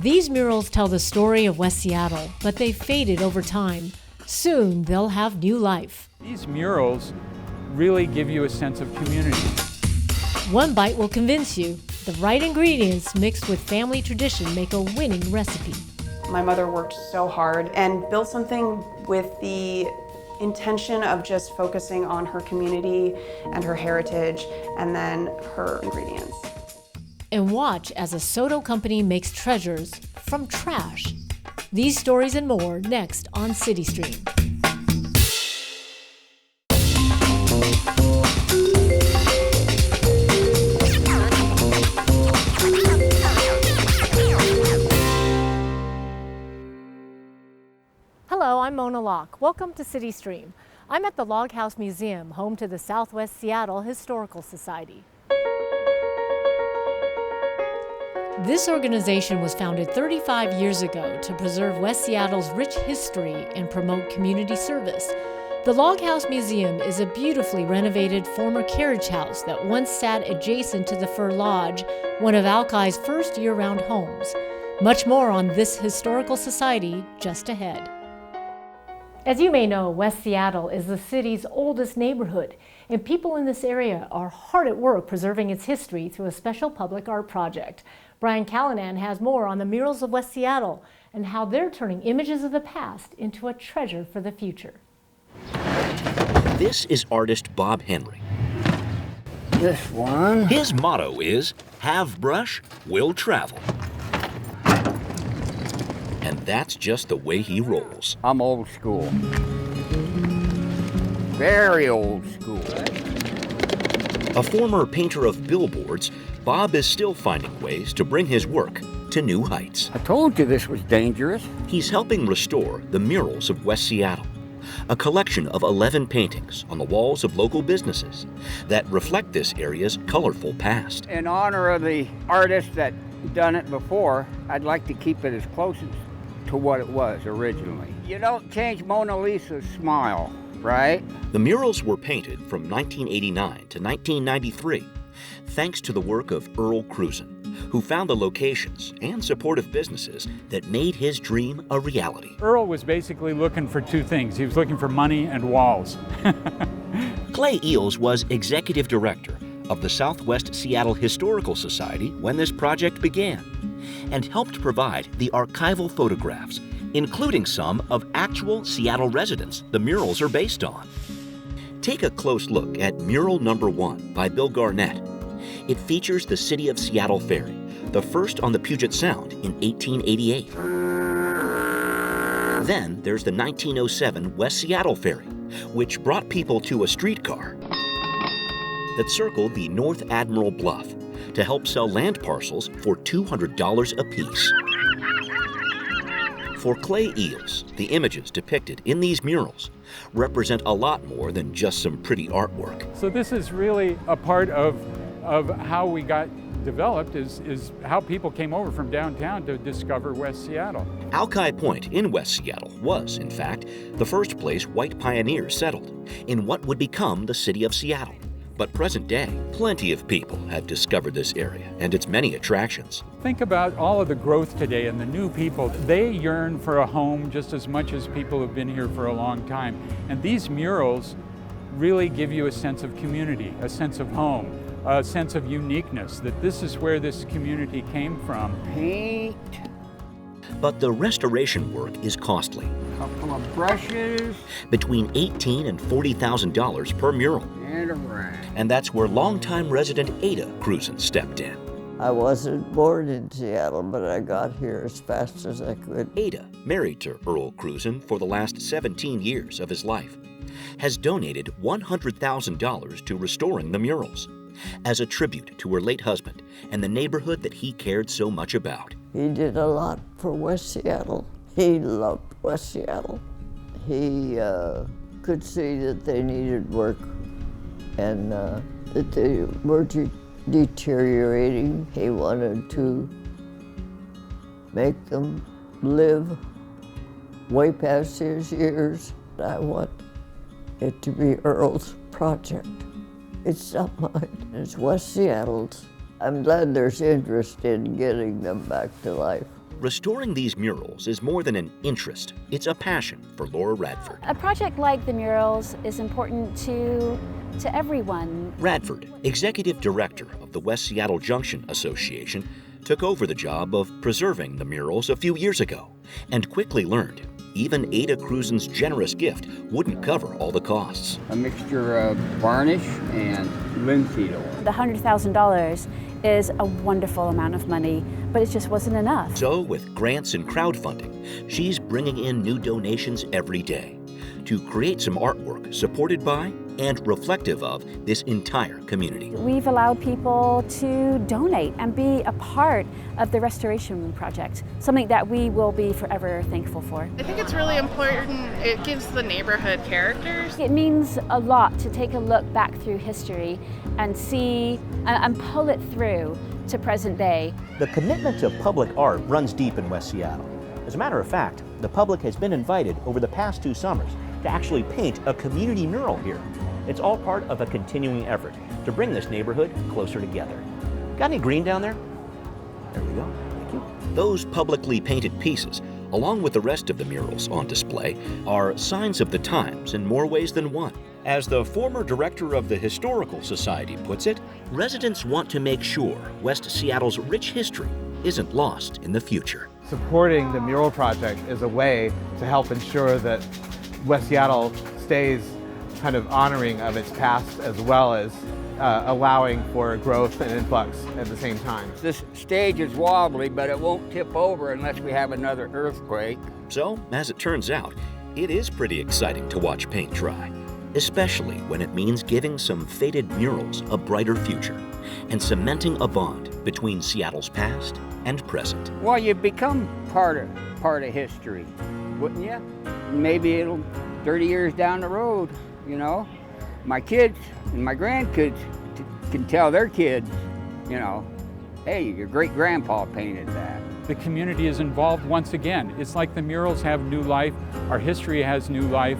These murals tell the story of West Seattle, but they faded over time. Soon, they'll have new life. These murals really give you a sense of community. One bite will convince you. The right ingredients mixed with family tradition make a winning recipe. My mother worked so hard and built something with the intention of just focusing on her community and her heritage and then her ingredients. And watch as a Soto company makes treasures from trash. These stories and more next on CityStream. Hello, I'm Mona Locke. Welcome to CityStream. I'm at the Log House Museum, home to the Southwest Seattle Historical Society. This organization was founded 35 years ago to preserve West Seattle's rich history and promote community service. The Log House Museum is a beautifully renovated former carriage house that once sat adjacent to the Fur Lodge, one of Alki's first year-round homes. Much more on this historical society just ahead. As you may know, West Seattle is the city's oldest neighborhood, and people in this area are hard at work preserving its history through a special public art project. Brian Callanan has more on the murals of West Seattle and how they're turning images of the past into a treasure for the future. This is artist Bob Henry. This one. His motto is, "Have brush, will travel." And that's just the way he rolls. I'm old school. Very old school. A former painter of billboards, Bob is still finding ways to bring his work to new heights. I told you this was dangerous. He's helping restore the murals of West Seattle, a collection of 11 paintings on the walls of local businesses that reflect this area's colorful past. In honor of the artist that done it before, I'd like to keep it as close to what it was originally. You don't change Mona Lisa's smile, right? The murals were painted from 1989 to 1993, thanks to the work of Earl Cruzen, who found the locations and supportive businesses that made his dream a reality. Earl was basically looking for two things. He was looking for money and walls. Clay Eels was executive director of the Southwest Seattle Historical Society when this project began, and helped provide the archival photographs, including some of actual Seattle residents the murals are based on. Take a close look at mural number 1 by Bill Garnett. It features the City of Seattle Ferry, the first on the Puget Sound in 1888. Then there's the 1907 West Seattle Ferry, which brought people to a streetcar that circled the North Admiral Bluff to help sell land parcels for $200 apiece. For Clay Eels, the images depicted in these murals represent a lot more than just some pretty artwork. So this is really a part of how we got developed, is how people came over from downtown to discover West Seattle. Alki Point in West Seattle was, in fact, the first place white pioneers settled in what would become the city of Seattle. But present day, plenty of people have discovered this area and its many attractions. Think about all of the growth today and the new people. They yearn for a home just as much as people who've been here for a long time. And these murals really give you a sense of community, a sense of home, a sense of uniqueness, that this is where this community came from. Paint. But the restoration work is costly. A couple of brushes. Between $18,000 and $40,000 per mural. And a rag. And that's where longtime resident Ada Cruzen stepped in. I wasn't born in Seattle, but I got here as fast as I could. Ada, married to Earl Cruzen for the last 17 years of his life, has donated $100,000 to restoring the murals as a tribute to her late husband and the neighborhood that he cared so much about. He did a lot for West Seattle. He loved West Seattle. He could see that they needed work and that they were deteriorating. He wanted to make them live way past his years. I want it to be Earl's project. It's not mine, it's West Seattle's. I'm glad there's interest in getting them back to life. Restoring these murals is more than an interest, it's a passion for Laura Radford. A project like the murals is important to everyone. Radford, executive director of the West Seattle Junction Association, took over the job of preserving the murals a few years ago and quickly learned even Ada Cruzen's generous gift wouldn't cover all the costs. A mixture of varnish and linseed oil. The $100,000 is a wonderful amount of money, but it just wasn't enough. So with grants and crowdfunding, she's bringing in new donations every day to create some artwork supported by and reflective of this entire community. We've allowed people to donate and be a part of the restoration project, something that we will be forever thankful for. I think it's really important. It gives the neighborhood characters. It means a lot to take a look back through history and see and pull it through to present day. The commitment to public art runs deep in West Seattle. As a matter of fact, the public has been invited over the past 2 summers to actually paint a community mural here. It's all part of a continuing effort to bring this neighborhood closer together. Got any green down there? There we go. Thank you. Those publicly painted pieces, along with the rest of the murals on display, are signs of the times in more ways than one. As the former director of the Historical Society puts it, residents want to make sure West Seattle's rich history isn't lost in the future. Supporting the mural project is a way to help ensure that West Seattle stays kind of honoring of its past as well as allowing for growth and influx at the same time. This stage is wobbly, but it won't tip over unless we have another earthquake. So, as it turns out, it is pretty exciting to watch paint dry, especially when it means giving some faded murals a brighter future and cementing a bond between Seattle's past and present. Well, you become part of history, wouldn't you? Maybe it'll 30 years down the road, you know, my kids and my grandkids can tell their kids, you know, hey, your great-grandpa painted that. The community is involved once again. It's like the murals have new life, our history has new life,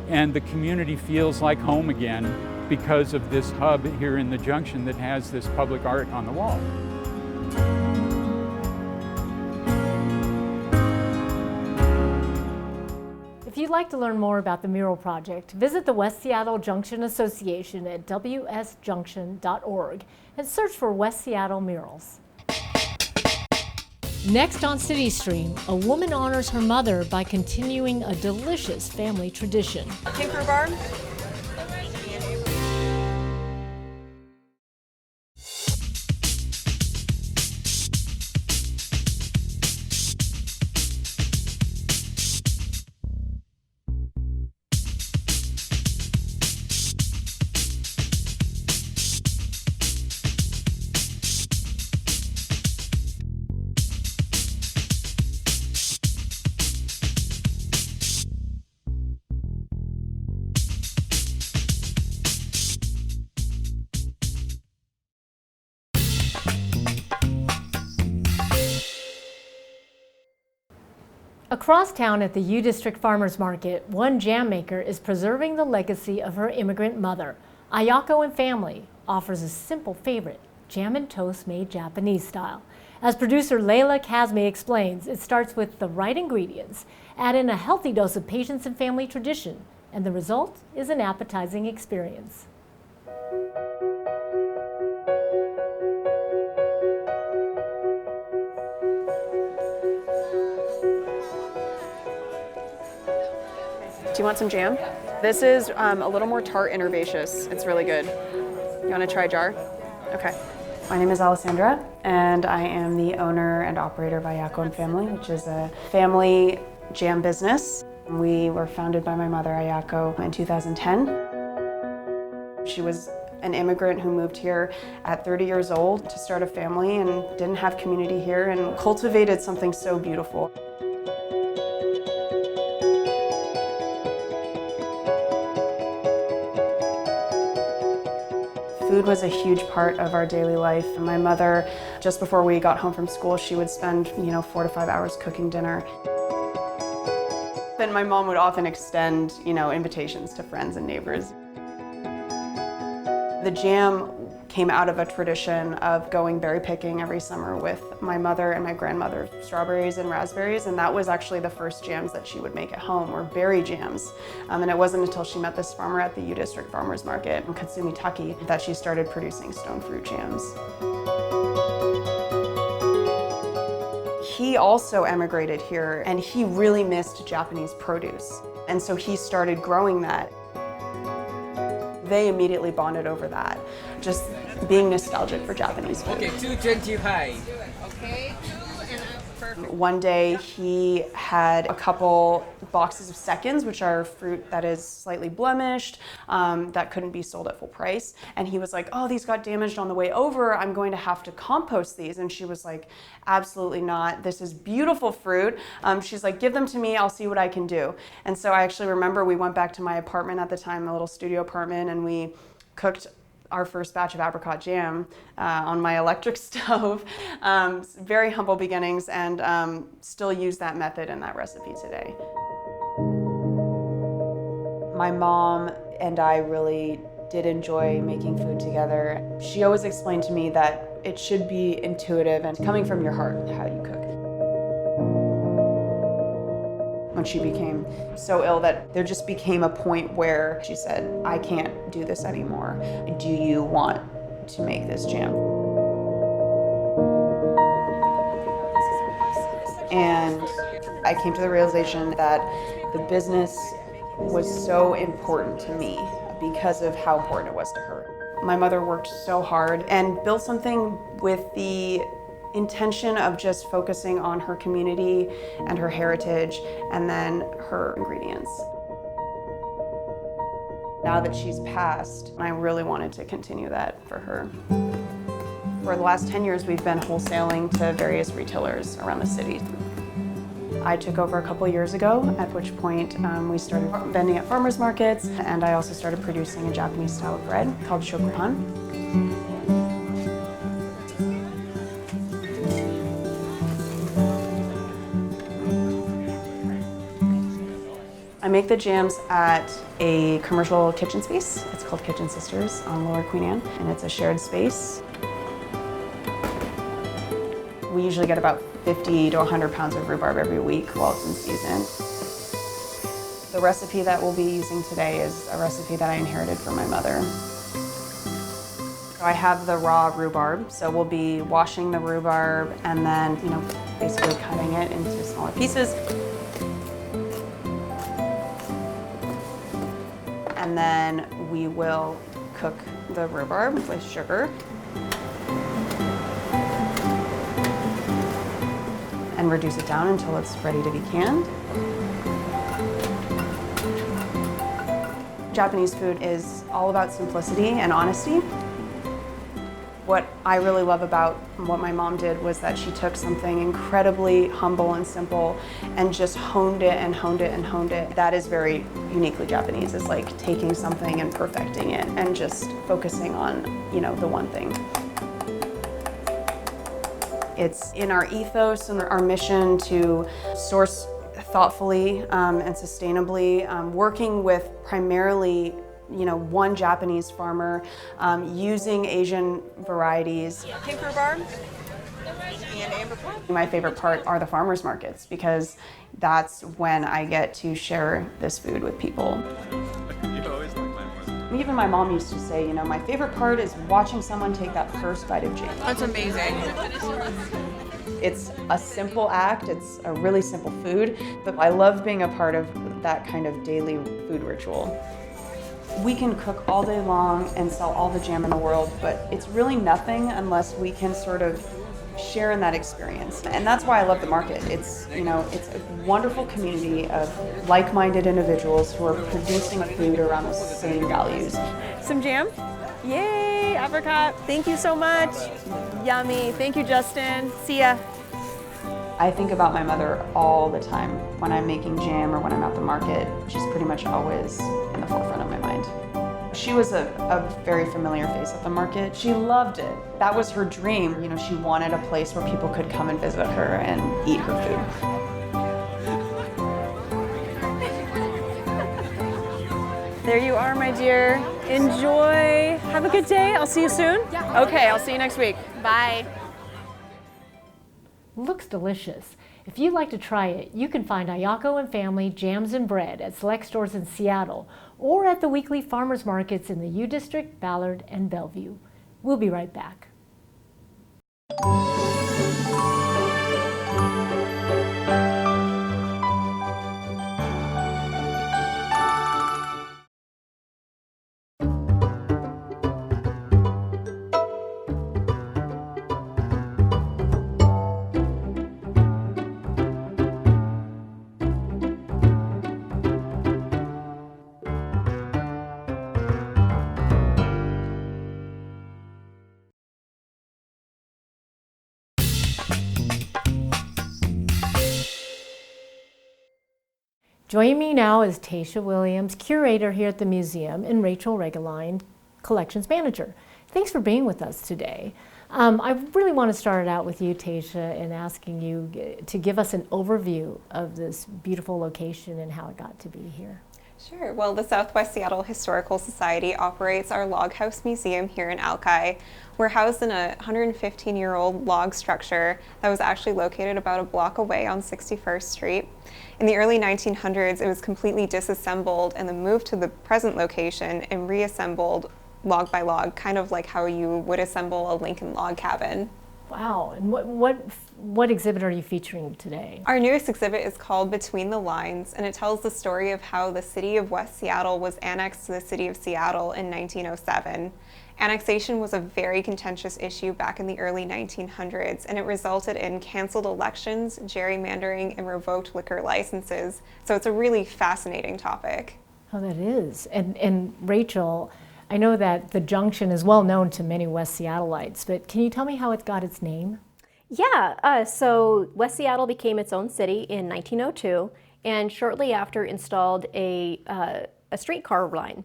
and the community feels like home again because of this hub here in the Junction that has this public art on the wall. If you'd like to learn more about the mural project, visit the West Seattle Junction Association at wsjunction.org and search for West Seattle murals. Next on CityStream, a woman honors her mother by continuing a delicious family tradition. King rhubarb? Across town at the U District Farmers Market, one jam maker is preserving the legacy of her immigrant mother. Ayako and family offers a simple favorite, jam and toast made Japanese style. As producer Layla Kazmi explains, it starts with the right ingredients, add in a healthy dose of patience and family tradition, and the result is an appetizing experience. Do you want some jam? This is a little more tart and herbaceous. It's really good. You want to try a jar? Okay. My name is Alessandra, and I am the owner and operator of Ayako and Family, which is a family jam business. We were founded by my mother, Ayako, in 2010. She was an immigrant who moved here at 30 years old to start a family and didn't have community here and cultivated something so beautiful. Food was a huge part of our daily life. My mother, just before we got home from school, she would spend, 4 to 5 hours cooking dinner. Then my mom would often extend, invitations to friends and neighbors. The jam came out of a tradition of going berry picking every summer with my mother and my grandmother, strawberries and raspberries, and that was actually the first jams that she would make at home, were berry jams. And it wasn't until she met this farmer at the U District Farmers Market in Katsumitaki that she started producing stone fruit jams. He also emigrated here, and he really missed Japanese produce. And so he started growing that. They immediately bonded over that, just being nostalgic for Japanese food. Okay, 225. Okay, perfect. One day he had a couple boxes of seconds, which are fruit that is slightly blemished, that couldn't be sold at full price. And he was like, oh, these got damaged on the way over. I'm going to have to compost these. And she was like, absolutely not. This is beautiful fruit. She's like, give them to me. I'll see what I can do. And so I actually remember we went back to my apartment at the time, a little studio apartment, and we cooked our first batch of apricot jam on my electric stove. Very humble beginnings, and still use that method and that recipe today. My mom and I really did enjoy making food together. She always explained to me that it should be intuitive and coming from your heart how you cook. When she became so ill that there just became a point where she said, I can't do this anymore. Do you want to make this jam? And I came to the realization that the business was so important to me because of how important it was to her. My mother worked so hard and built something with the intention of just focusing on her community and her heritage and then her ingredients. Now that she's passed, I really wanted to continue that for her. For the last 10 years, we've been wholesaling to various retailers around the city. I took over a couple years ago, at which point we started vending at farmers markets, and I also started producing a Japanese style of bread called shokuhan. I make the jams at a commercial kitchen space. It's called Kitchen Sisters on Lower Queen Anne, and it's a shared space. We usually get about 50 to 100 pounds of rhubarb every week while it's in season. The recipe that we'll be using today is a recipe that I inherited from my mother. I have the raw rhubarb, so we'll be washing the rhubarb and then, basically cutting it into smaller pieces. And then we will cook the rhubarb with sugar and reduce it down until it's ready to be canned. Japanese food is all about simplicity and honesty. What I really love about what my mom did was that she took something incredibly humble and simple and just honed it and honed it and honed it. That is very uniquely Japanese, is like taking something and perfecting it and just focusing on, the one thing. It's in our ethos and our mission to source thoughtfully and sustainably, working with primarily one Japanese farmer, using Asian varieties. Pink rhubarb and apricot. My favorite part are the farmers markets because that's when I get to share this food with people. Even my mom used to say, my favorite part is watching someone take that first bite of jam. That's amazing. It's a simple act, it's a really simple food, but I love being a part of that kind of daily food ritual. We can cook all day long and sell all the jam in the world, but it's really nothing unless we can sort of share in that experience. And that's why I love the market. It's, it's a wonderful community of like-minded individuals who are producing food around the same values. Some jam? Yay, apricot. Thank you so much. Yummy. Thank you, Justin. See ya. I think about my mother all the time when I'm making jam or when I'm at the market. She's pretty much always in the forefront of my mind. She was a very familiar face at the market. She loved it. That was her dream. She wanted a place where people could come and visit her and eat her food. There you are, my dear. Enjoy. Have a good day. I'll see you soon. Yeah. Okay, I'll see you next week. Bye. Looks delicious. If you'd like to try it, you can find Ayako and Family Jams and Bread at select stores in Seattle or at the weekly farmers markets in the U District, Ballard, and Bellevue. We'll be right back. Joining me now is Tasha Williams, curator here at the museum, and Rachel Regeline, collections manager. Thanks for being with us today. I really want to start out with you, Tasha, and asking you to give us an overview of this beautiful location and how it got to be here. Sure. Well, the Southwest Seattle Historical Society operates our log house museum here in Alki. We're housed in a 115-year-old log structure that was actually located about a block away on 61st Street. In the early 1900s, it was completely disassembled and then moved to the present location and reassembled log by log, kind of like how you would assemble a Lincoln log cabin. Wow, and what exhibit are you featuring today? Our newest exhibit is called Between the Lines, and it tells the story of how the city of West Seattle was annexed to the city of Seattle in 1907. Annexation was a very contentious issue back in the early 1900s, and it resulted in canceled elections, gerrymandering, and revoked liquor licenses. So it's a really fascinating topic. Oh, that is. And Rachel, I know that the junction is well known to many West Seattleites, but can you tell me how it got its name? Yeah, so West Seattle became its own city in 1902, and shortly after installed a streetcar line.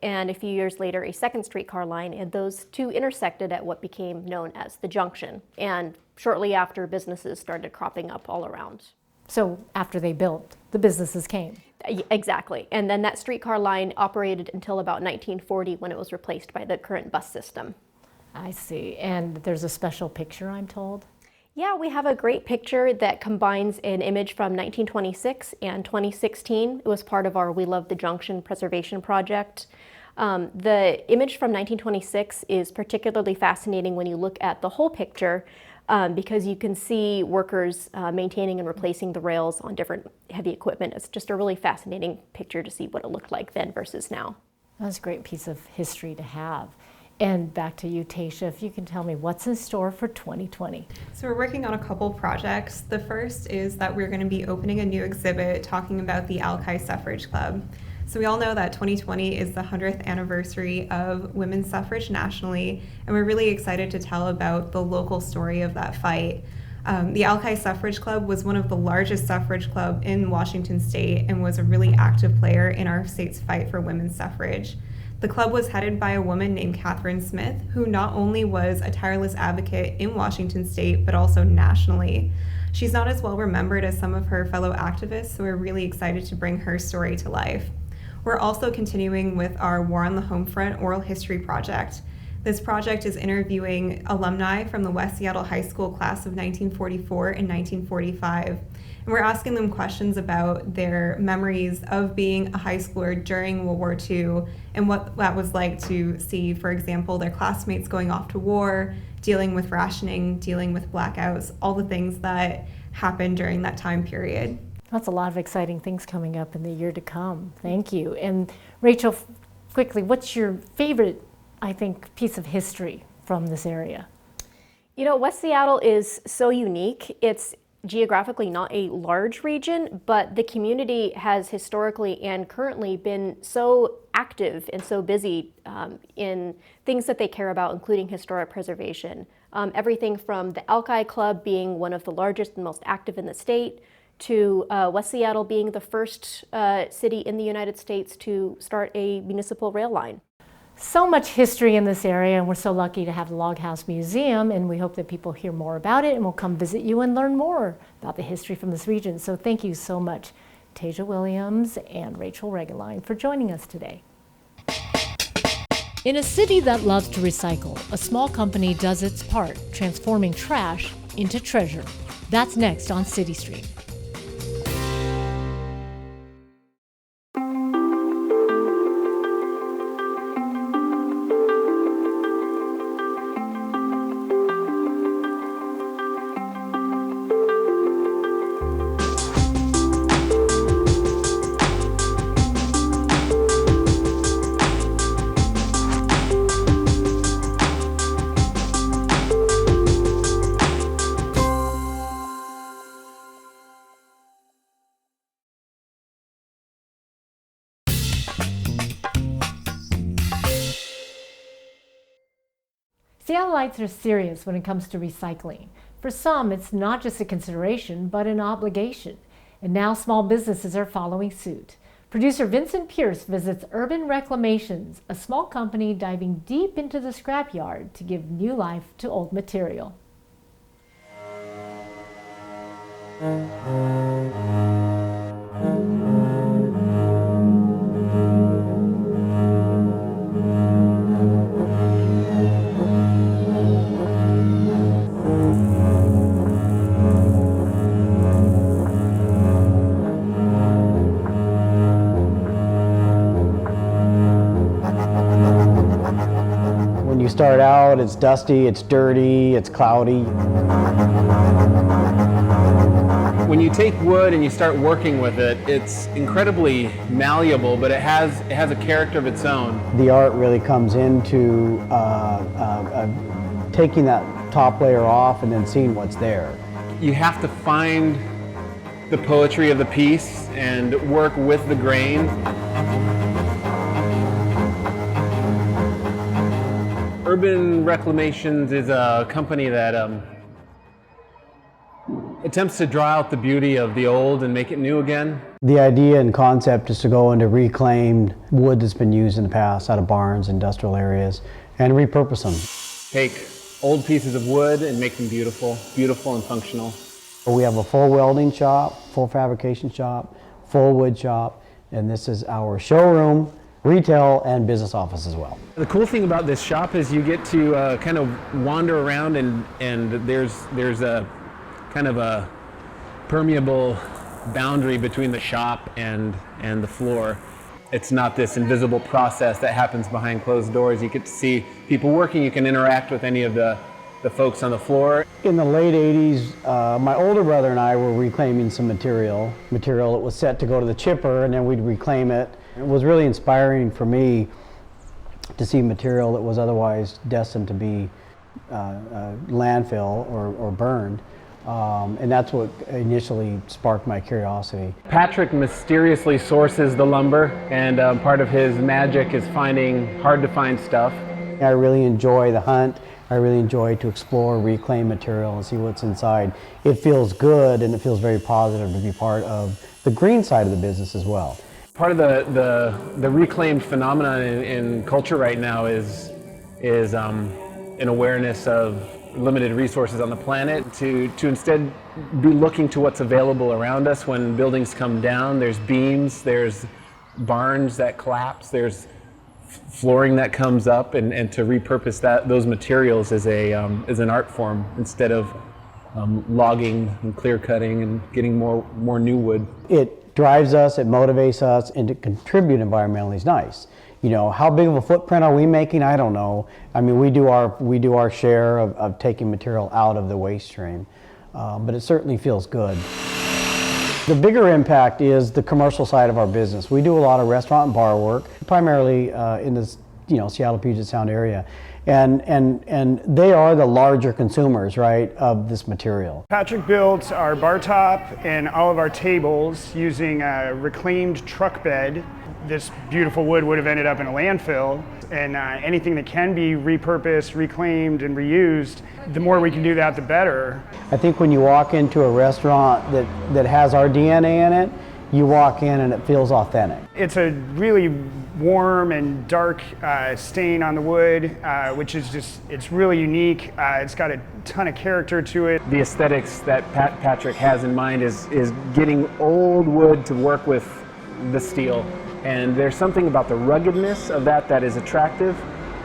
And a few years later, a second streetcar line, and those two intersected at what became known as the junction. And shortly after, businesses started cropping up all around. So after they built, the businesses came. Exactly. And then that streetcar line operated until about 1940 when it was replaced by the current bus system. I see. And there's a special picture, I'm told? Yeah, we have a great picture that combines an image from 1926 and 2016. It was part of our We Love the Junction preservation project. The image from 1926 is particularly fascinating when you look at the whole picture because you can see workers maintaining and replacing the rails on different heavy equipment. It's just a really fascinating picture to see what it looked like then versus now. That's a great piece of history to have. And back to you, Tasha, if you can tell me what's in store for 2020. So we're working on a couple projects. The first is that we're going to be opening a new exhibit talking about the Alki Suffrage Club. So we all know that 2020 is the 100th anniversary of women's suffrage nationally, and we're really excited to tell about the local story of that fight. The Alki Suffrage Club was one of the largest suffrage clubs in Washington state and was a really active player in our state's fight for women's suffrage. The club was headed by a woman named Catherine Smith, who not only was a tireless advocate in Washington state, but also nationally. She's not as well remembered as some of her fellow activists, so we're really excited to bring her story to life. We're also continuing with our War on the Home Front oral history project. This project is interviewing alumni from the West Seattle High School class of 1944 and 1945. And we're asking them questions about their memories of being a high schooler during World War II and what that was like to see, for example, their classmates going off to war, dealing with rationing, dealing with blackouts, all the things that happened during that time period. That's a lot of exciting things coming up in the year to come. Thank you. And Rachel, quickly, what's your favorite, I think, piece of history from this area? You know, West Seattle is so unique. It's geographically not a large region, but the community has historically and currently been so active and so busy in things that they care about, including historic preservation. Everything from the Alki Club being one of the largest and most active in the state, to West Seattle being the first city in the United States to start a municipal rail line. So much history in this area, and we're so lucky to have the Log House Museum, and we hope that people hear more about it and will come visit you and learn more about the history from this region. So thank you so much, Tasia Williams and Rachel Regeline for joining us today. In a city that loves to recycle, a small company does its part, transforming trash into treasure. That's next on CityStream. Seattleites are serious when it comes to recycling. For some, it's not just a consideration, but an obligation. And now small businesses are following suit. Producer Vincent Pierce visits Urban Reclamations, a small company diving deep into the scrapyard to give new life to old material. When you start out, it's dusty, it's dirty, it's cloudy. When you take wood and you start working with it, it's incredibly malleable, but it has a character of its own. The art really comes into taking that top layer off and then seeing what's there. You have to find the poetry of the piece and work with the grain. Urban Reclamations is a company that attempts to draw out the beauty of the old and make it new again. The idea and concept is to go into reclaimed wood that's been used in the past out of barns, industrial areas, and repurpose them. Take old pieces of wood and make them beautiful, beautiful and functional. We have a full welding shop, full fabrication shop, full wood shop, and this is our showroom, retail, and business office as well. The cool thing about this shop is you get to kind of wander around and there's a kind of a permeable boundary between the shop and the floor. It's not this invisible process that happens behind closed doors. You get to see people working. You can interact with any of the folks on the floor. In the late 80s, my older brother and I were reclaiming some material that was set to go to the chipper, and then we'd reclaim it. It was really inspiring for me to see material that was otherwise destined to be landfill or burned. And that's what initially sparked my curiosity. Patrick mysteriously sources the lumber, and part of his magic is finding hard-to-find stuff. I really enjoy the hunt. I really enjoy to explore, reclaim material and see what's inside. It feels good and it feels very positive to be part of the green side of the business as well. Part of the reclaimed phenomenon in culture right now is an awareness of limited resources on the planet, to instead be looking to what's available around us. When buildings come down, there's beams, there's barns that collapse, there's flooring that comes up, and to repurpose those materials as an art form instead of logging and clear cutting and getting more new wood. It drives us, it motivates us, and to contribute environmentally is nice. You know, how big of a footprint are we making? I don't know. I mean, we do our share of taking material out of the waste stream, but it certainly feels good. The bigger impact is the commercial side of our business. We do a lot of restaurant and bar work, primarily in this, Seattle Puget Sound area. And they are the larger consumers, right, of this material. Patrick built our bar top and all of our tables using a reclaimed truck bed. This beautiful wood would have ended up in a landfill, and anything that can be repurposed, reclaimed, and reused, the more we can do that, the better. I think when you walk into a restaurant that has our DNA in it, you walk in and it feels authentic. It's a really warm and dark stain on the wood, which is just, it's really unique. It's got a ton of character to it. The aesthetics that Patrick has in mind is getting old wood to work with the steel. And there's something about the ruggedness of that is attractive.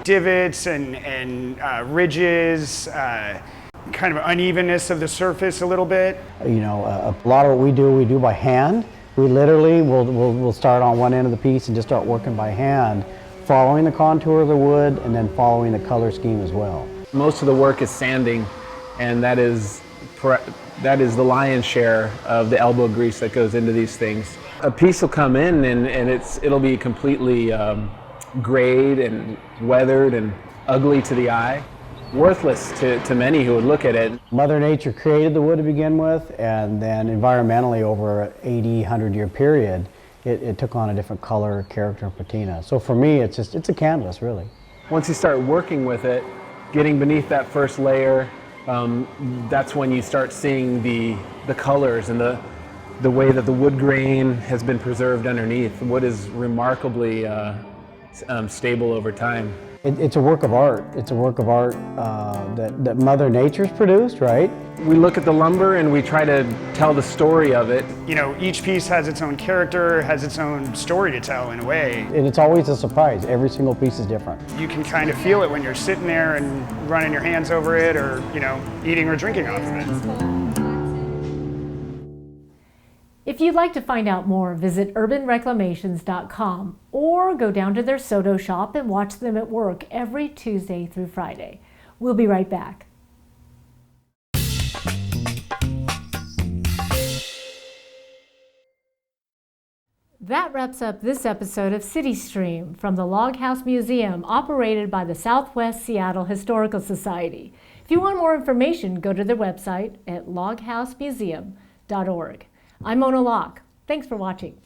Divots and ridges, kind of unevenness of the surface a little bit. You know, a lot of what we do by hand. We literally will start on one end of the piece and just start working by hand, following the contour of the wood and then following the color scheme as well. Most of the work is sanding, and that is the lion's share of the elbow grease that goes into these things. A piece will come in and it'll be completely grayed and weathered and ugly to the eye. Worthless to many who would look at it. Mother Nature created the wood to begin with, and then environmentally over an 80, 100-year period, it took on a different color, character, and patina. So for me, it's a canvas, really. Once you start working with it, getting beneath that first layer, that's when you start seeing the colors and the way that the wood grain has been preserved underneath. Wood is remarkably stable over time. It's a work of art. It's a work of art that Mother Nature's produced, right? We look at the lumber and we try to tell the story of it. You know, each piece has its own character, has its own story to tell in a way. And it's always a surprise. Every single piece is different. You can kind of feel it when you're sitting there and running your hands over it, or, you know, eating or drinking off of it. If you'd like to find out more, visit urbanreclamations.com or go down to their Soto shop and watch them at work every Tuesday through Friday. We'll be right back. That wraps up this episode of CityStream from the Log House Museum, operated by the Southwest Seattle Historical Society. If you want more information, go to their website at loghousemuseum.org. I'm Mona Locke. Thanks for watching.